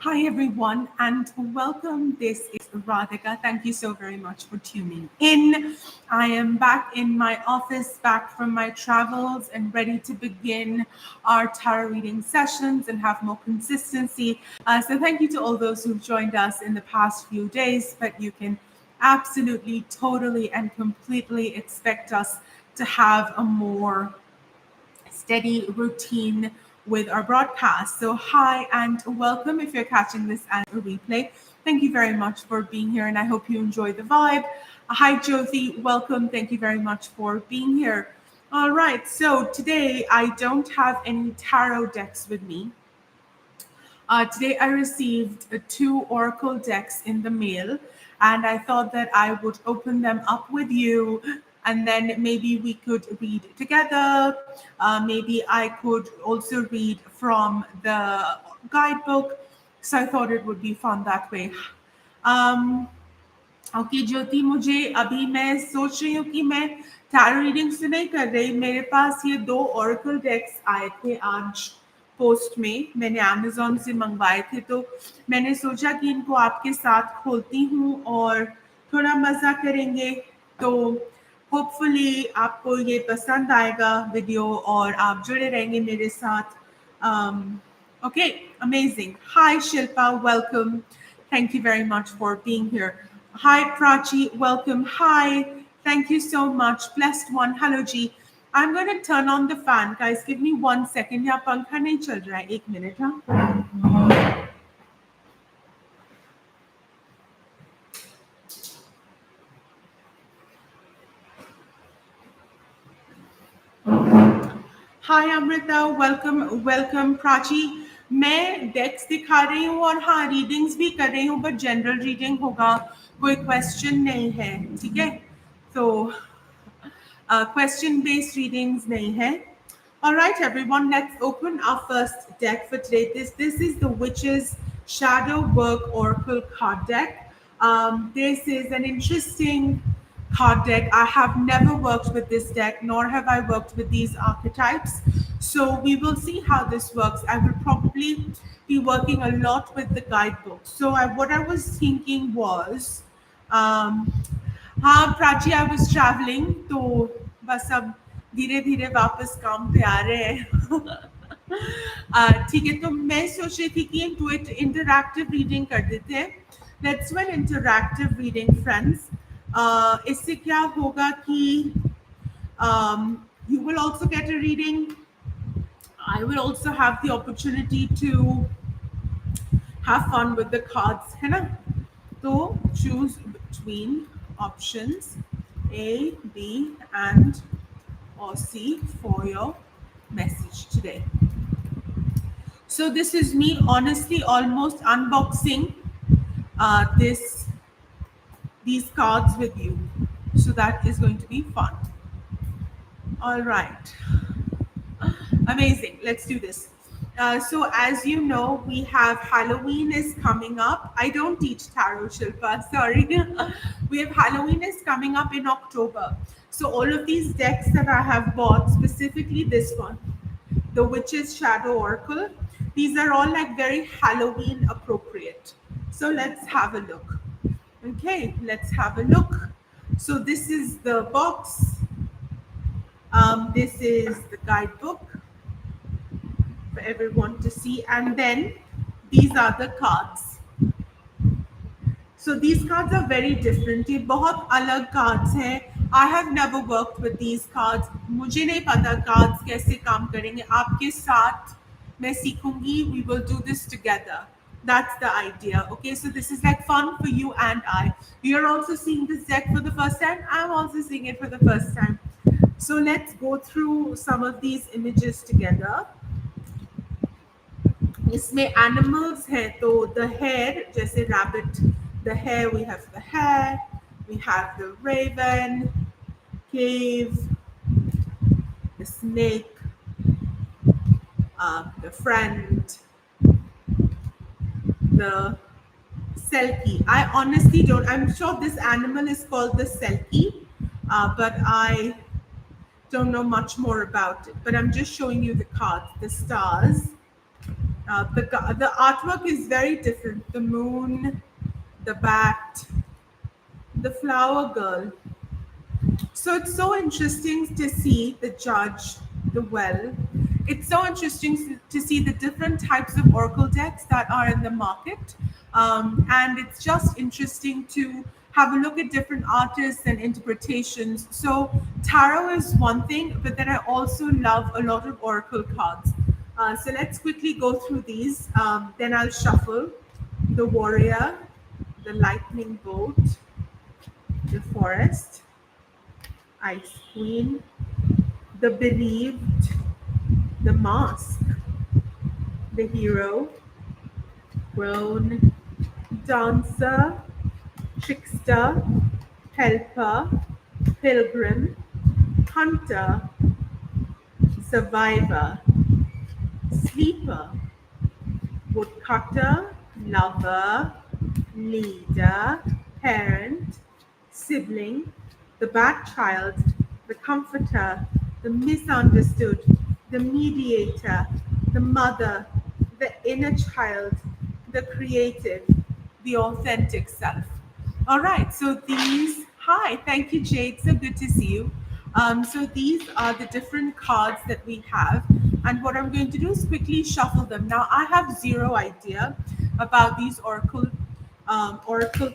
Hi, everyone, and welcome. This is Radhika. Thank you so very much for tuning in. I am back in my office, back from my travels, and ready to begin our tarot reading sessions and have more consistency. So, thank you to all those who've joined us in the past few days, but you can absolutely, totally, and completely expect us to have a more steady routine with our broadcast. So, hi and welcome if you're catching this as a replay. Thank you very much for being here, and I hope you enjoy the vibe. Hi, Jyoti. Welcome. Thank you very much for being here. All right. So, today I don't have any tarot decks with me. Today, I received two Oracle decks in the mail, and I thought that I would open them up with you, and then maybe we could read together. Maybe I could also read from the guidebook. So I thought it would be fun that way. Um, okay Jyoti मुझे अभी मैं सोच रही हूँ कि मैं tarot readings तो नहीं कर रही मेरे पास ये दो ओरेकल डेक्स आए थे आज पोस्ट में मैंने अमेज़न से मंगवाए थे तो मैंने सोचा कि इनको आपके साथ खोलती हूँ और थोड़ा मज़ा करेंगे तो होपफुली आपको ये पसंद आएगा वीडियो और आप जुड़े रहेंगे मेरे साथ okay amazing hi Shilpa welcome thank you very much for being here hi Prachi welcome hi thank you so much blessed one hello G I'm going to turn on the fan guys give me 1 second यहाँ पंखा नहीं चल रहा है 1 minute हाँ हाय Amrita welcome welcome Prachi मैं डेक्स दिखा रही हूँ और हाँ रीडिंग्स भी कर रही हूँ बट जनरल रीडिंग होगा कोई क्वेश्चन नहीं है ठीक है तो question based readings nahi hai. All right, everyone, let's open our first deck for today. This is the Witch's Shadow Work Oracle card deck. This is an interesting card deck. I have never worked with this deck, nor have I worked with these archetypes. So we will see how this works. I will probably be working a lot with the guidebook. So what I was thinking was, हाँ Prachi I was travelling तो बस अब धीरे धीरे वापस काम पे आ रहे हैं ठीक है तो मैं सोच रही थी कि इंटरैक्टिव रीडिंग कर देते हैं let's one interactive reading friends इससे क्या होगा कि you will also get a reading I will also have the opportunity to have fun with the cards है ना तो choose between options A, B, and or C for your message today. So this is me honestly almost unboxing these cards with you. So that is going to be fun. All right. Amazing. Let's do this. So as you know, we have Halloween is coming up. I don't teach tarot, Shilpa, sorry. We have Halloween is coming up in October. So all of these decks that I have bought, specifically this one, the Witch's Shadow Oracle, these are all like very Halloween appropriate. So let's have a look. Okay, let's have a look. So this is the box. This is the guidebook for everyone to see, and then these are the cards. So these cards are very different. ये बहुत अलग cards हैं. I have never worked with these cards. मुझे नहीं पता cards कैसे काम करेंगे. आपके साथ मैं सीखूंगी. We will do this together. That's the idea. Okay, so this is like fun for you and I. You're also seeing this deck for the first time. I'm also seeing it for the first time. So let's go through some of these images together. इसमें animals हैं तो the hare जैसे rabbit the hare we have the raven cave the snake the friend the selkie I honestly don't I'm sure this animal is called the selkie but I don't know much more about it but I'm just showing you the cards the stars The artwork is very different. The moon, the bat, the flower girl. So it's so interesting to see the judge, the well. It's so interesting to see the different types of oracle decks that are in the market. And it's just interesting to have a look at different artists and interpretations. So tarot is one thing, but then I also love a lot of oracle cards. So let's quickly go through these. Then I'll shuffle the warrior, the lightning bolt, the forest, Ice Queen, the Bereaved, the Mask, the Hero, Crone, Dancer, Trickster, Helper, Pilgrim, Hunter, Survivor, Sleeper, Woodcutter, Lover, Leader, Parent, Sibling, the Bad Child, the Comforter, the Misunderstood, the Mediator, the Mother, the Inner Child, the Creative, the Authentic Self. All right, so hi, thank you, Jade. So good to see you. So these are the different cards that we have. And what I'm going to do is quickly shuffle them. Now, I have zero idea about these oracle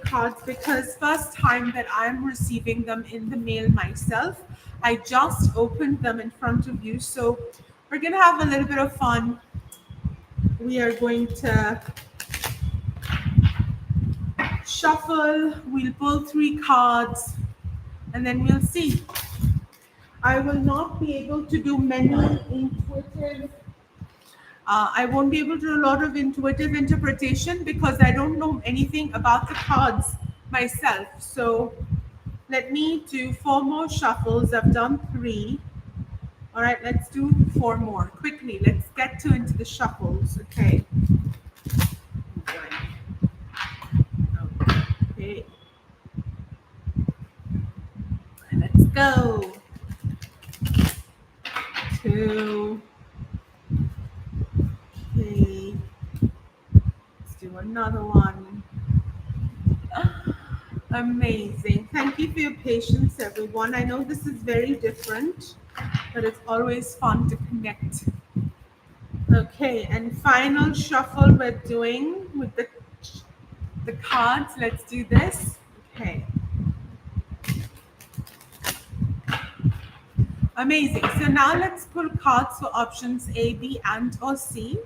cards because first time that I'm receiving them in the mail myself. I just opened them in front of you. So we're going to have a little bit of fun. We are going to shuffle. We'll pull 3 cards and then we'll see. I will not be able to do many intuitive. I won't be able to do a lot of intuitive interpretation because I don't know anything about the cards myself. So let me do 4 more shuffles. I've done 3. All right, let's do 4 more quickly. Let's get into the shuffles. Okay. Okay. Let's go. 2. Okay. Let's do another one. Amazing. Thank you for your patience, everyone. I know this is very different, but it's always fun to connect. Okay, and final shuffle we're doing with the cards. Let's do this. Okay. Amazing. So now let's pull cards for options A, B, and or C.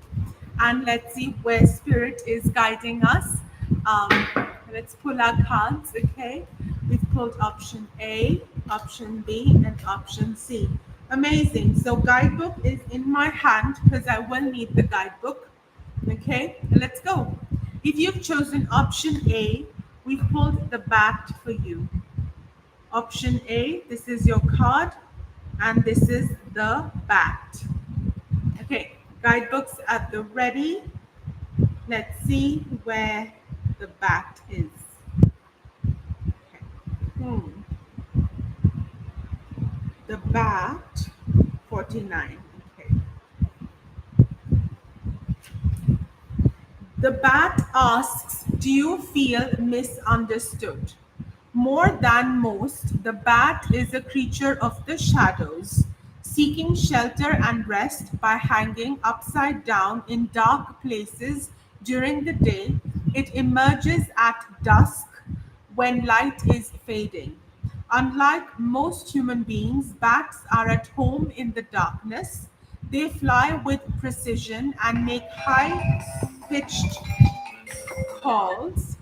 And let's see where spirit is guiding us. Let's pull our cards, okay? We've pulled option A, option B, and option C. Amazing. So guidebook is in my hand because I will need the guidebook. Okay, let's go. If you've chosen option A, we've pulled the bat for you. Option A, this is your card, and this is the bat. Okay, guidebooks at the ready. Let's see where the bat is. Okay. The bat, 49. Okay. The bat asks, do you feel misunderstood? More than most, the bat is a creature of the shadows, seeking shelter and rest by hanging upside down in dark places during the day. It emerges at dusk when light is fading. Unlike most human beings, bats are at home in the darkness. They fly with precision and make high-pitched calls.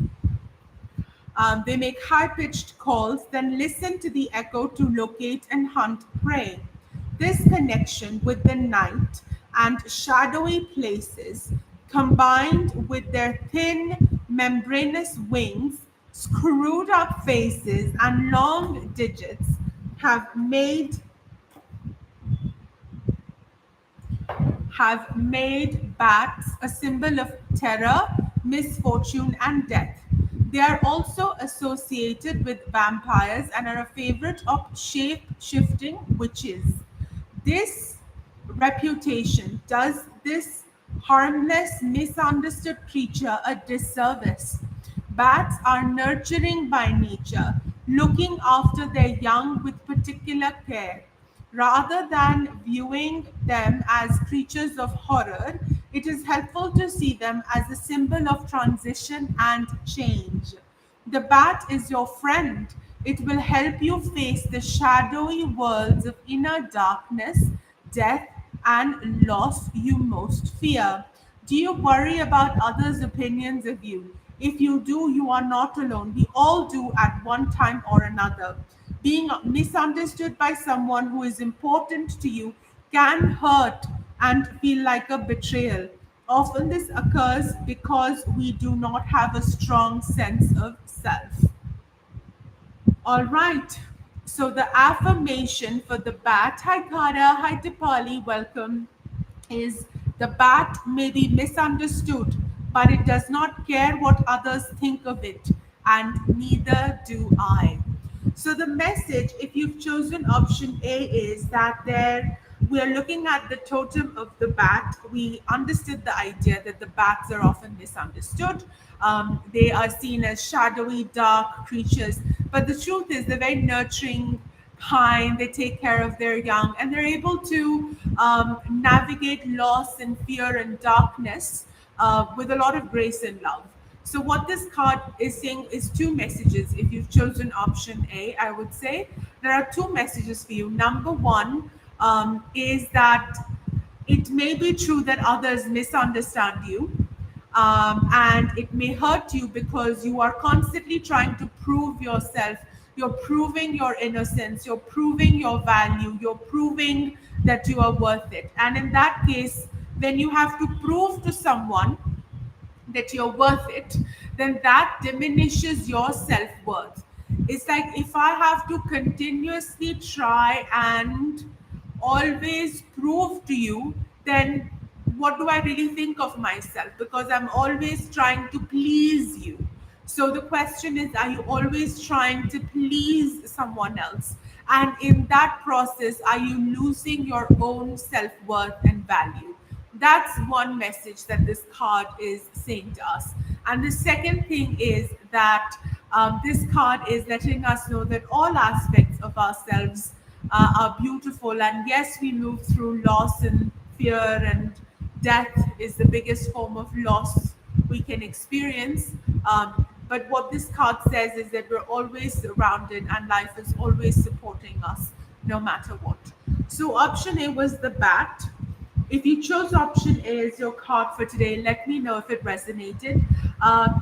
They make high-pitched calls, then listen to the echo to locate and hunt prey. This connection with the night and shadowy places, combined with their thin, membranous wings, screwed up faces, and long digits, have made bats a symbol of terror, misfortune, and death. They are also associated with vampires and are a favorite of shape-shifting witches. This reputation does this harmless, misunderstood creature a disservice. Bats are nurturing by nature, looking after their young with particular care. Rather than viewing them as creatures of horror, it is helpful to see them as a symbol of transition and change. The bat is your friend. It will help you face the shadowy worlds of inner darkness, death, and loss you most fear. Do you worry about others' opinions of you? If you do, you are not alone. We all do at one time or another. Being misunderstood by someone who is important to you can hurt and feel like a betrayal. Often, this occurs because we do not have a strong sense of self. All right. So, the affirmation for the bat, hi Kara, hi Dipali, welcome, is the bat may be misunderstood, but it does not care what others think of it, and neither do I. So the message, if you've chosen option A, is that we are looking at the totem of the bat. We understood the idea that the bats are often misunderstood. They are seen as shadowy, dark creatures, but the truth is they're very nurturing, kind. They take care of their young, and they're able to navigate loss and fear and darkness with a lot of grace and love. So what this card is saying is two messages. If you've chosen option A, I would say there are two messages for you. Number one is that it may be true that others misunderstand you, and it may hurt you because you are constantly trying to prove yourself. You're proving your innocence, you're proving your value, you're proving that you are worth it. And in that case, when you have to prove to someone that you're worth it, then that diminishes your self worth. It's like if I have to continuously try and always prove to you, then what do I really think of myself? Because I'm always trying to please you. So the question is, are you always trying to please someone else? And in that process, are you losing your own self worth and value? That's one message that this card is saying to us. And the second thing is that this card is letting us know that all aspects of ourselves are beautiful. And yes, we move through loss and fear, and death is the biggest form of loss we can experience. But what this card says is that we're always surrounded and life is always supporting us no matter what. So, option A was the bat. If you chose option A as your card for today, let me know if it resonated.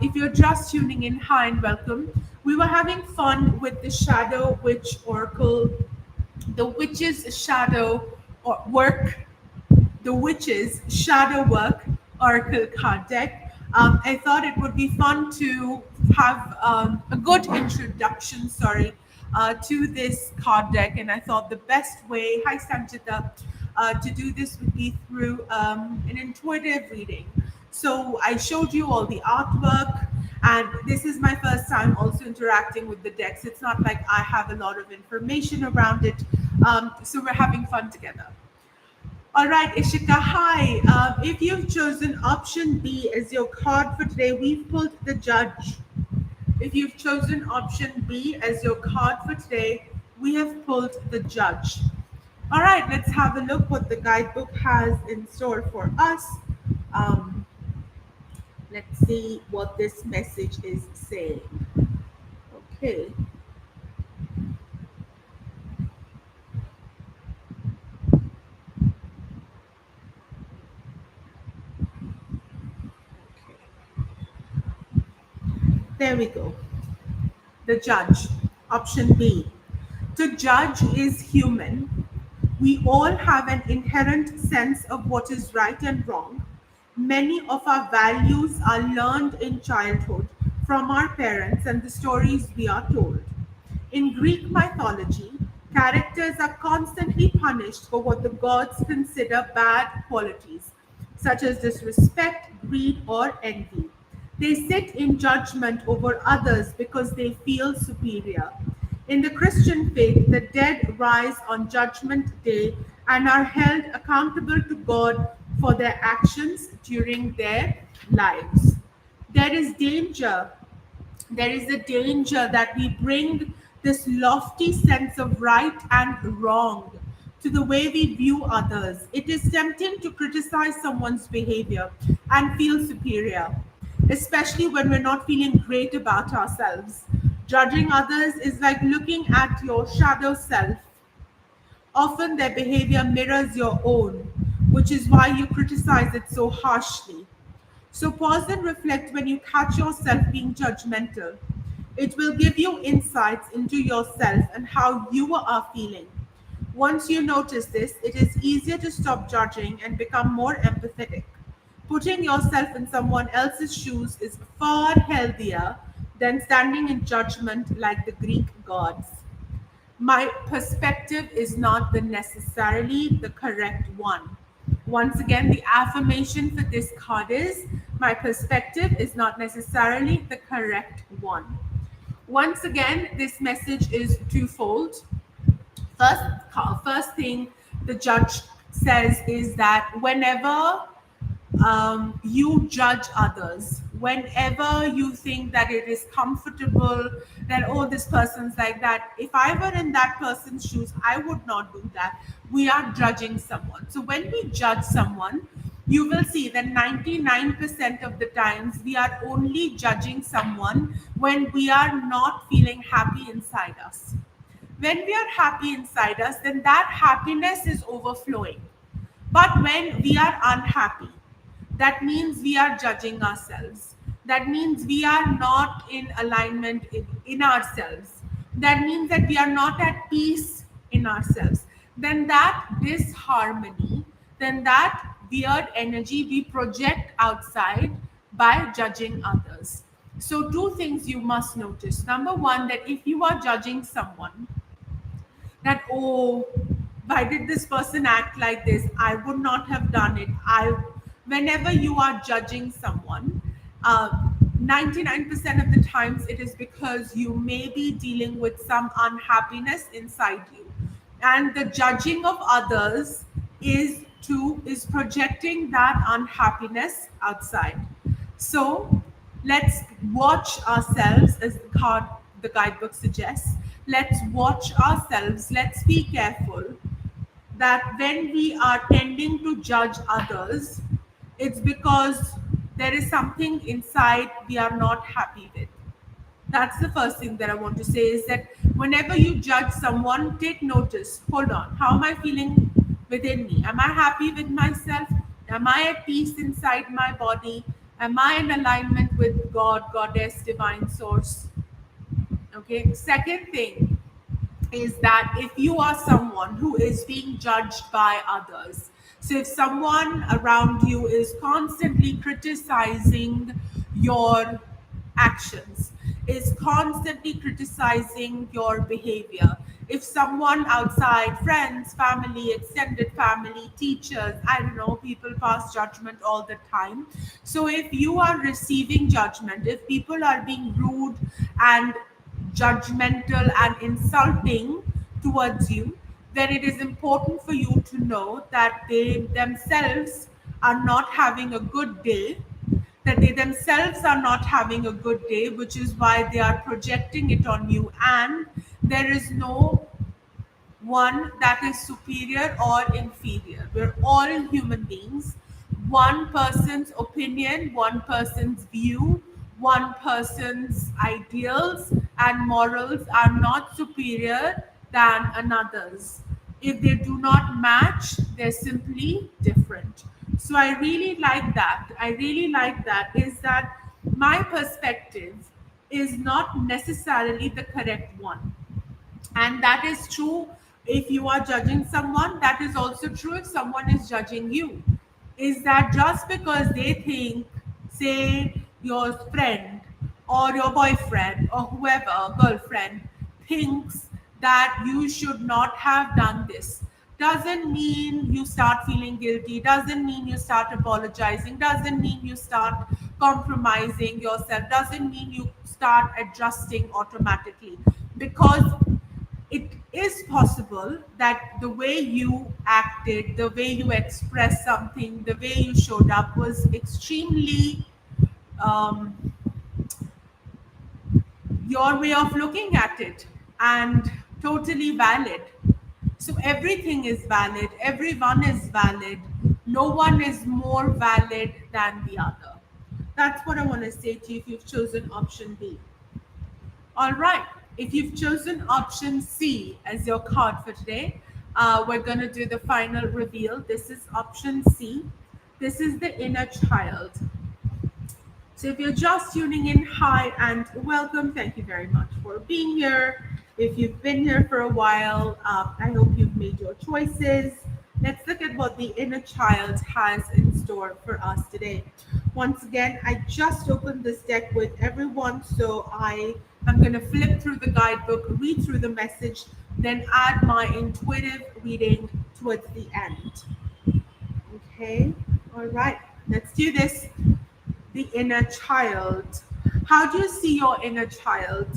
If you're just tuning in, hi and welcome. We were having fun with the Shadow Witch Oracle, the Witch's Shadow or Work, the Witch's Shadow Work Oracle card deck. I thought it would be fun to have a good introduction, to this card deck, and I thought the best way, hi Sanjita, to do this would be through an intuitive reading. So I showed you all the artwork, and this is my first time also interacting with the decks. It's not like I have a lot of information around it, so we're having fun together. All right, Ishika, hi. If you've chosen option B as your card for today, we've pulled the Judge. If you've chosen option B as your card for today, we have pulled the Judge. All right, let's have a look what the guidebook has in store for us. Let's see what this message is saying. Okay. There we go. The Judge, option B. To judge is human. We all have an inherent sense of what is right and wrong. Many of our values are learned in childhood from our parents and the stories we are told. In Greek mythology, characters are constantly punished for what the gods consider bad qualities, such as disrespect, greed, or envy. They sit in judgment over others because they feel superior. In the Christian faith, the dead rise on Judgment Day and are held accountable to God for their actions during their lives. There is danger. There is a danger that we bring this lofty sense of right and wrong to the way we view others. It is tempting to criticize someone's behavior and feel superior, especially when we're not feeling great about ourselves. Judging others is like looking at your shadow self. Often their behavior mirrors your own, which is why you criticize it so harshly. So pause and reflect when you catch yourself being judgmental. It will give you insights into yourself and how you are feeling. Once you notice this, it is easier to stop judging and become more empathetic. Putting yourself in someone else's shoes is far healthier than standing in judgment like the Greek gods. My perspective is not the necessarily the correct one. Once again, the affirmation for this card is my perspective is not necessarily the correct one. Once again, this message is twofold. First, first thing the judge says is that whenever you judge others, whenever you think that it is comfortable, that oh, this person's like that, if I were in that person's shoes, I would not do that. We are judging someone. So when we judge someone, you will see that 99% of the times we are only judging someone when we are not feeling happy inside us. When we are happy inside us, then that happiness is overflowing. But when we are unhappy, that means we are judging ourselves. That means we are not in alignment in ourselves. That means that we are not at peace in ourselves. Then that disharmony, then that weird energy we project outside by judging others. So, two things you must notice. Number one, that if you are judging someone, that oh, why did this person act like this, I would not have done it. I Whenever you are judging someone, 99% of the times it is because you may be dealing with some unhappiness inside you, and the judging of others is projecting that unhappiness outside. So let's watch ourselves, as the guidebook suggests. Let's watch ourselves. Let's be careful that when we are tending to judge others, it's because there is something inside we are not happy with. That's the first thing that I want to say, is that whenever you judge someone, take notice. Hold on, how am I feeling within me? Am I happy with myself? Am I at peace inside my body? Am I in alignment with God, Goddess, Divine Source? Okay. Second thing is that if you are someone who is being judged by others, so if someone around you is constantly criticizing your actions, is constantly criticizing your behavior, if someone outside, friends, family, extended family, teachers, I don't know, people pass judgment all the time. So if you are receiving judgment, if people are being rude and judgmental and insulting towards you, then it is important for you to know that they themselves are not having a good day, that they themselves are not having a good day, which is why they are projecting it on you. And there is no one that is superior or inferior. We're all human beings. One person's opinion, one person's view, one person's ideals and morals are not superior than another's. If they do not match, they're simply different. So I really like that. I really like that, is that my perspective is not necessarily the correct one. And that is true if you are judging someone, that is also true if someone is judging you. Is that just because they think, say, your friend or your boyfriend or whoever, girlfriend, thinks that you should not have done this, doesn't mean you start feeling guilty, doesn't mean you start apologizing, doesn't mean you start compromising yourself, doesn't mean you start adjusting automatically. Because it is possible that the way you acted, the way you expressed something, the way you showed up was extremely um, your way of looking at it and totally valid. So everything is valid, everyone is valid, no one is more valid than the other. That's what I want to say to you if you've chosen option B. All right, if you've chosen option C as your card for today, we're going to do the final reveal. This is option C. This is the inner child. So if you're just tuning in, hi and welcome. Thank you very much for being here. If you've been here for a while, I hope you've made your choices. Let's look at what the inner child has in store for us today. Once again, I just opened this deck with everyone, so I am going to flip through the guidebook, read through the message, then add my intuitive reading towards the end. Okay, all right, let's do this. The inner child. How do you see your inner child?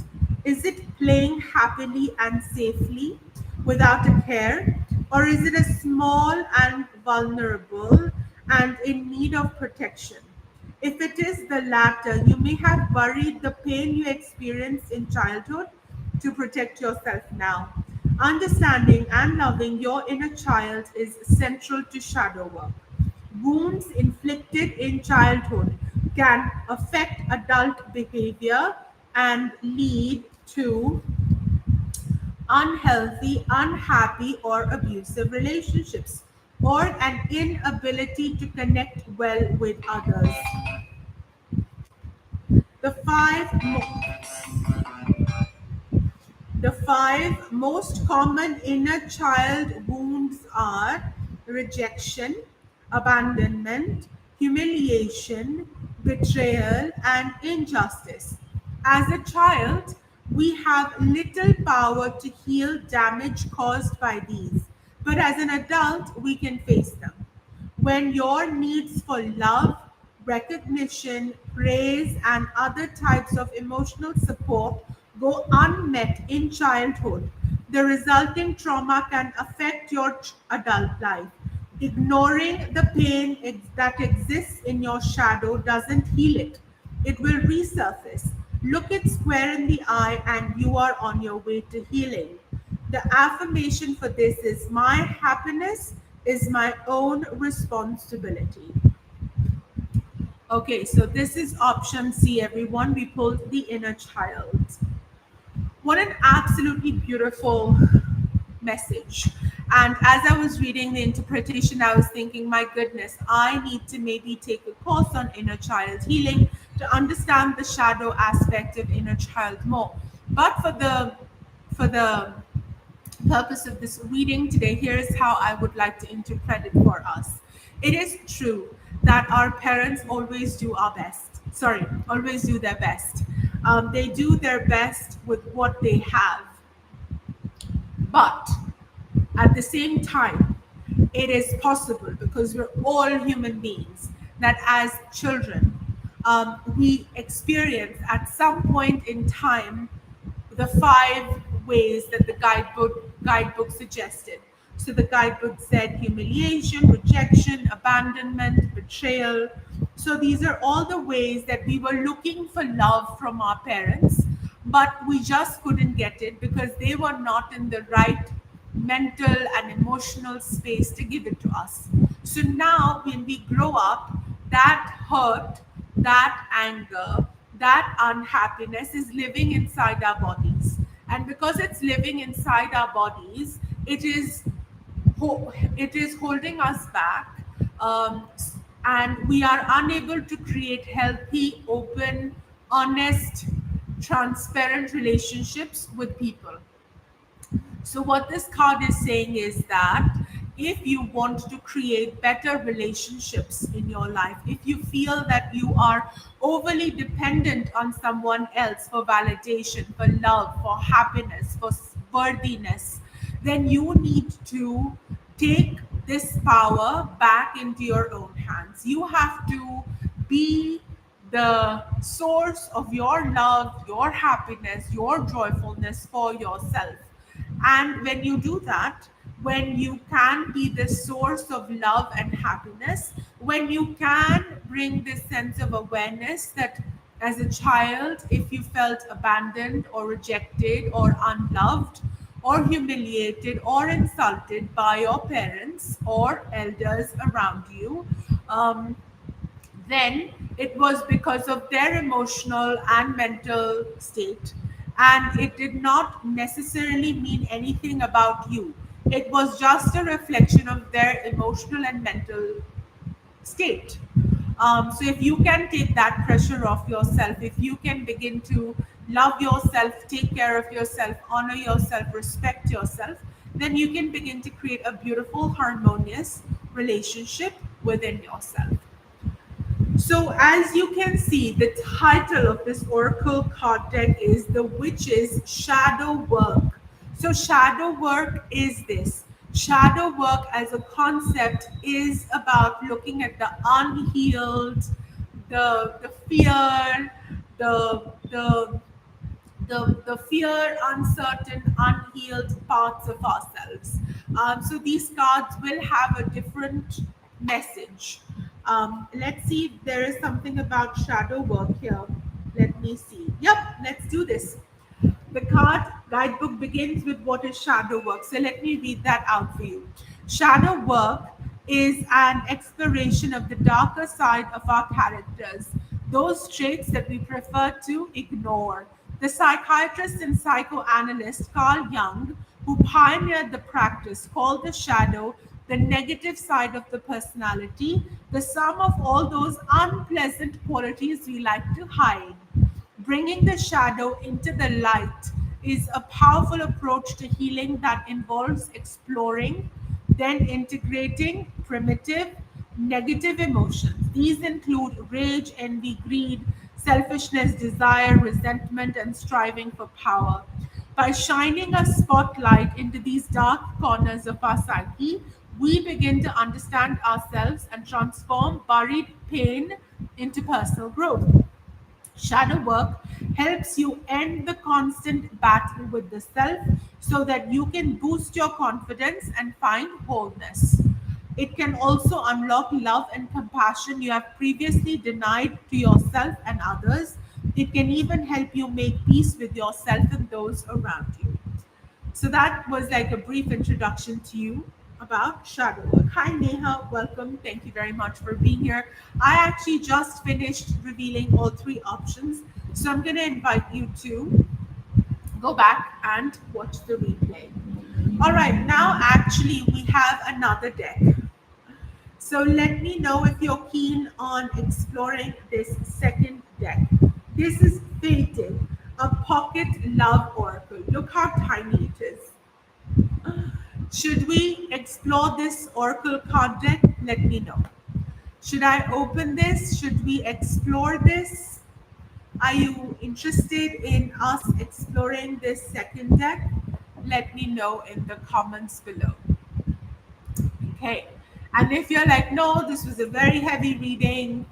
Is it playing happily and safely without a care? Or is it a small and vulnerable and in need of protection? If it is the latter, you may have buried the pain you experienced in childhood to protect yourself now. Understanding and loving your inner child is central to shadow work. Wounds inflicted in childhood can affect adult behavior and lead to unhealthy, unhappy, or abusive relationships, or an inability to connect well with others. The five The five most common inner child wounds are rejection, abandonment, humiliation, betrayal, and injustice. As a child, we have little power to heal damage caused by these, but as an adult, we can face them. When your needs for love, recognition, praise, and other types of emotional support go unmet in childhood, the resulting trauma can affect your adult life. Ignoring the pain that exists in your shadow doesn't heal it. It will resurface. Look it square in the eye, and you are on your way to healing. The affirmation for this is my happiness is my own responsibility. Okay, so this is option C, everyone. We pulled the inner child. What an absolutely beautiful message. And as I was reading the interpretation, I was thinking, my goodness, I need to maybe take a course on inner child healing to understand the shadow aspect of inner child more. But for the purpose of this reading today, here is how I would like to interpret it for us. It is true that our parents always do our best. Sorry, always do their best. They do their best with what they have. But at the same time, it is possible, because we're all human beings, that as children, we experience at some point in time the five ways that the guidebook suggested. So the guidebook said humiliation, rejection, abandonment, betrayal. So these are all the ways that we were looking for love from our parents, but we just couldn't get it because they were not in the right mental and emotional space to give it to us. So now when we grow up, that hurt, that anger, that unhappiness is living inside our bodies. And because it's living inside our bodies, it is holding us back, um, and we are unable to create healthy, open, honest, transparent relationships with people. So, what this card is saying is that if you want to create better relationships in your life, if you feel that you are overly dependent on someone else for validation, for love, for happiness, for worthiness, then you need to take this power back into your own hands. You have to be the source of your love, your happiness, your joyfulness for yourself. And when you do that, when you can be the source of love and happiness, when you can bring this sense of awareness that as a child, if you felt abandoned or rejected or unloved or humiliated or insulted by your parents or elders around you, um, then it was because of their emotional and mental state. And it did not necessarily mean anything about you. It was just a reflection of their emotional and mental state. So if you can take that pressure off yourself, if you can begin to love yourself, take care of yourself, honor yourself, respect yourself, then you can begin to create a beautiful, harmonious relationship within yourself. So, as you can see, the title of this Oracle card deck is The Witch's Shadow Work. So, shadow work is this. Shadow work as a concept is about looking at the unhealed, the fear, the the fear, uncertain, unhealed parts of ourselves. So these cards will have a different message. Let's see if there is something about shadow work here. Let me see. Yep, let's do this. The card guidebook begins with what is shadow work. So let me read that out for you. Shadow work is an exploration of the darker side of our characters, those traits that we prefer to ignore. The psychiatrist and psychoanalyst Carl Jung, who pioneered the practice, called the shadow the negative side of the personality, the sum of all those unpleasant qualities we like to hide. Bringing the shadow into the light is a powerful approach to healing that involves exploring, then integrating primitive, negative emotions. These include rage, envy, greed, selfishness, desire, resentment, and striving for power. By shining a spotlight into these dark corners of our psyche, we begin to understand ourselves and transform buried pain into personal growth. Shadow work helps you end the constant battle with the self so that you can boost your confidence and find wholeness. It can also unlock love and compassion you have previously denied to yourself and others. It can even help you make peace with yourself and those around you. So that was like a brief introduction to you about shadow work. Hi Neha, welcome. Thank you very much for being here. I actually just finished revealing all three options. So I'm going to invite you to go back and watch the replay. All right, now actually we have another deck. So let me know if you're keen on exploring this second deck. This is Fated, a pocket love oracle. Look how tiny it is. Should we explore this oracle card deck? Let me know. Should I open this? Should we explore this? Are you interested in us exploring this second deck? Let me know in the comments below. Okay. And if you're like, no, this was a very heavy reading,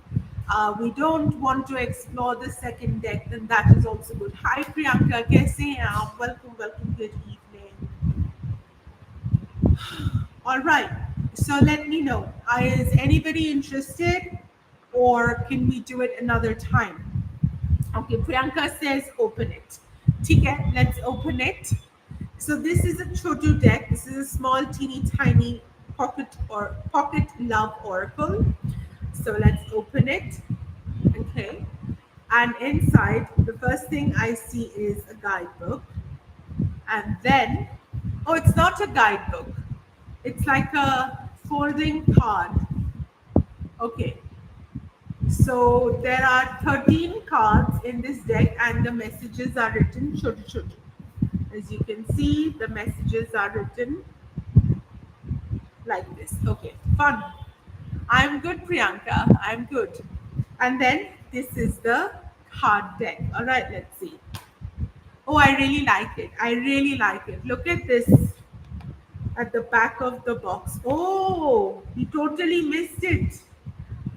we don't want to explore the second deck, then that is also good. Hi Priyanka, kaise hain aap? Welcome, welcome, good evening. All right. So let me know. Is anybody interested or can we do it another time? Okay, Priyanka says open it. Okay, let's open it. So this is a Chotu deck. This is a small, teeny, tiny pocket love oracle. So let's open it. Okay. And inside, the first thing I see is a guidebook. And then, oh, it's not a guidebook. It's like a folding card. Okay. So there are 13 cards in this deck and the messages are written chotu chotu. As you can see, the messages are written like this. Okay, fun. I'm good, Priyanka. I'm good. And then this is the card deck. All right, let's see. Oh, I really like it. I really like it. Look at this at the back of the box. Oh, you totally missed it.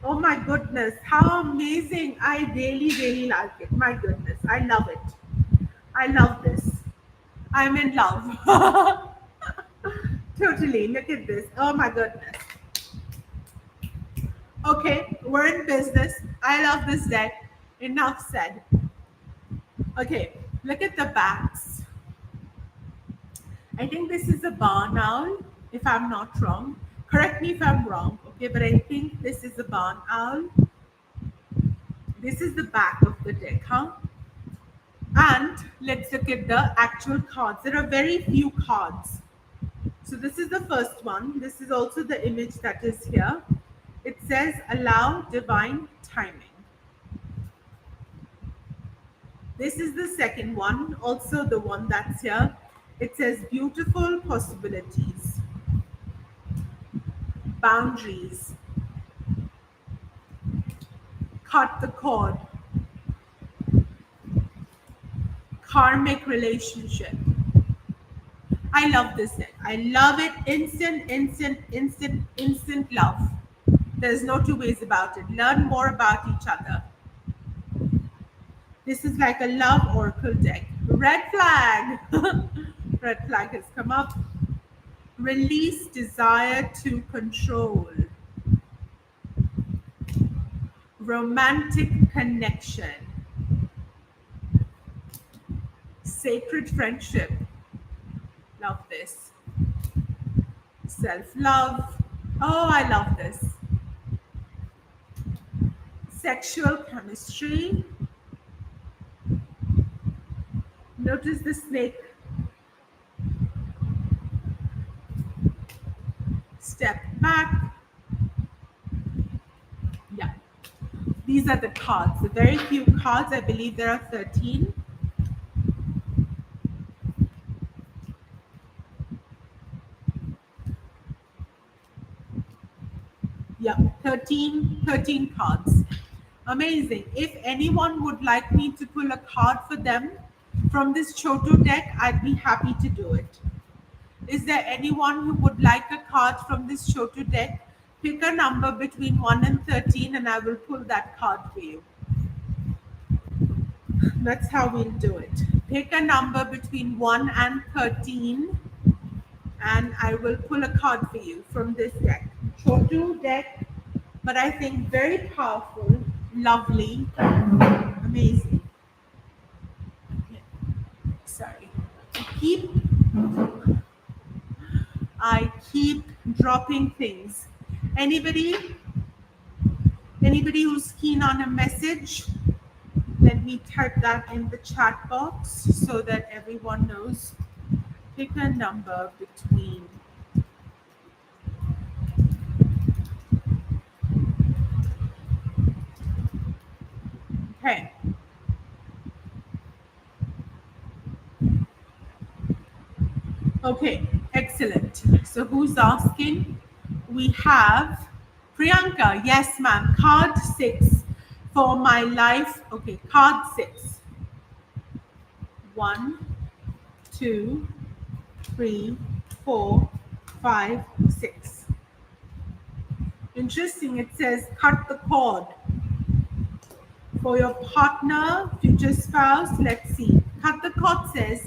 Oh my goodness, how amazing. I really, really like it. My goodness, I love it. I love this. I'm in love. Totally. Look at this. Oh my goodness. Okay, we're in business. I love this deck. Enough said. Okay, look at the backs. I think this is a barn owl, if I'm not wrong. Correct me if I'm wrong, okay, but I think this is a barn owl. This is the back of the deck, huh? And let's look at the actual cards. There are very few cards. So this is the first one. This is also the image that is here. It says, allow divine timing. This is the second one, also the one that's here. It says, beautiful possibilities, boundaries, cut the cord, karmic relationship. I love this deck. I love it. Instant love. There's no two ways about it. Learn more about each other. This is like a love oracle deck. Red flag. Red flag has come up. Release desire to control. Romantic connection. Sacred friendship. Love this. Self-love. Oh, I love this. Sexual chemistry. Notice the snake. Step back. Yeah. These are the cards. The very few cards. I believe there are 13. Yeah, 13 cards. Amazing. If anyone would like me to pull a card for them from this Chotu deck, I'd be happy to do it. Is there anyone who would like a card from this Chotu deck? Pick a number between 1 and 13 and I will pull that card for you. That's how we'll do it. Pick a number between 1 and 13 and I will pull a card for you from this deck. Chotu deck, but I think very powerful, lovely, amazing. Okay. Sorry. I keep dropping things. Anybody who's keen on a message, let me type that in the chat box so that everyone knows. Pick a number between Okay, excellent. So who's asking? We have Priyanka. Yes, ma'am. Card 6 for my life. Okay, card 6. 1, 2, 3, 4, 5, 6. Interesting. It says cut the cord. For your partner, future spouse, let's see. Cut the cord says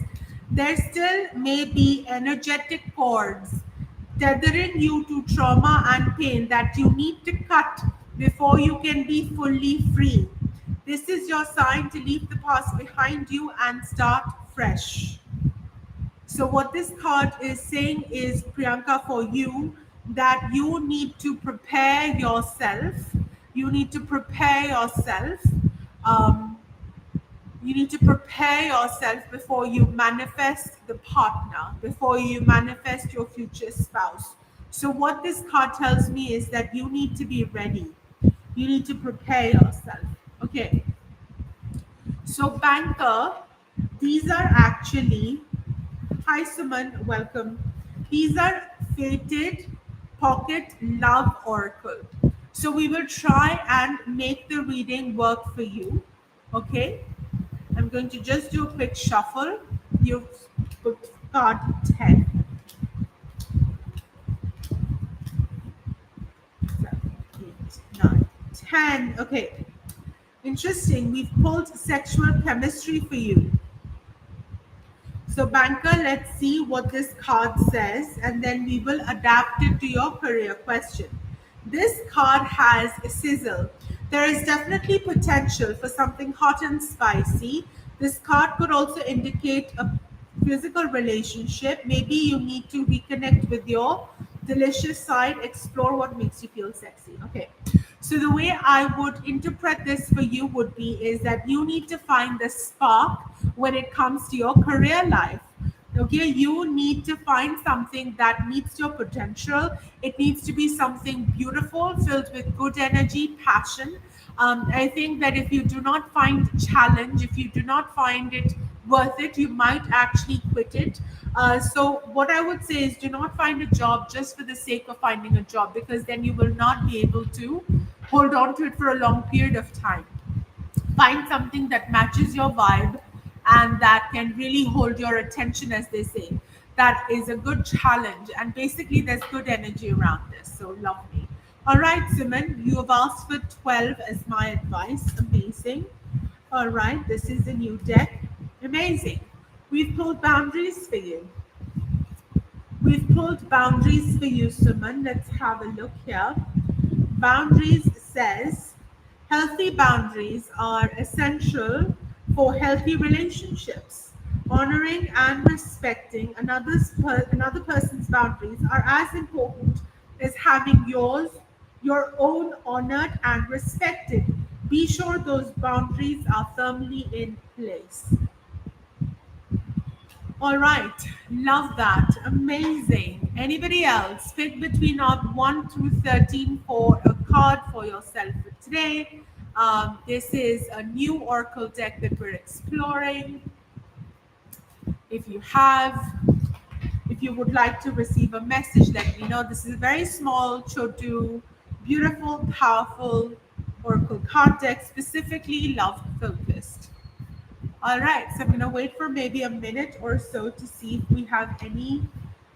there still may be energetic cords tethering you to trauma and pain that you need to cut before you can be fully free. This is your sign to leave the past behind you and start fresh. So what this card is saying is, Priyanka, for you, that you need to prepare yourself. You need to prepare yourself. You need to prepare yourself before you manifest the partner, before you manifest your future spouse. So what this card tells me is that you need to be ready. You need to prepare yourself. Okay. So banker, these are actually, hi Suman, welcome. These are fated pocket love oracle. So we will try and make the reading work for you. Okay. I'm going to just do a quick shuffle. You've put card 10. 7, 8, 9, 10. Okay. Interesting. We've pulled sexual chemistry for you. So, banker, let's see what this card says, and then we will adapt it to your career question. This card has a sizzle. There is definitely potential for something hot and spicy. This card could also indicate a physical relationship. Maybe you need to reconnect with your delicious side, explore what makes you feel sexy. Okay. So the way I would interpret this for you would be is that you need to find the spark when it comes to your career life. Okay, you need to find something that meets your potential. It needs to be something beautiful, filled with good energy, passion. I think that if you do not find challenge, if you do not find it worth it, you might actually quit it. So, what I would say is do not find a job just for the sake of finding a job, because then you will not be able to hold on to it for a long period of time. Find something that matches your vibe and that can really hold your attention, as they say. That is a good challenge, and basically there's good energy around this, so lovely. All right, Simon, you have asked for 12 as my advice. Amazing. All right, this is a new deck. Amazing. We've pulled boundaries for you. We've pulled boundaries for you, Suman. Let's have a look here. Boundaries says healthy boundaries are essential for healthy relationships. Honoring and respecting another person's boundaries are as important as having your own honored and respected. Be sure those boundaries are firmly in place. All right, love that. Amazing. Anybody else? Pick between 1 through 13 for a card for yourself for today. This is a new Oracle deck that we're exploring. If you have, if you would like to receive a message, let me know. This is a very small, chotu, beautiful, powerful Oracle card deck, specifically love focused. All right, so I'm going to wait for maybe a minute or so to see if we have any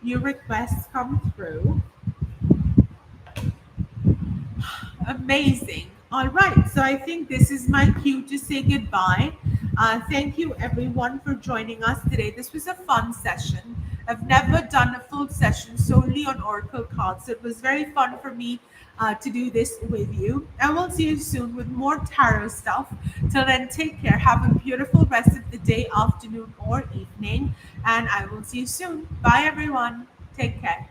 new requests come through. Amazing. All right, so I think this is my cue to say goodbye. Thank you, everyone, for joining us today. This was a fun session. I've never done a full session solely on Oracle cards, so it was very fun for me to do this with you. I will see you soon with more tarot stuff. Till then, take care. Have a beautiful rest of the day, afternoon, or evening, and I will see you soon. Bye, everyone. Take care.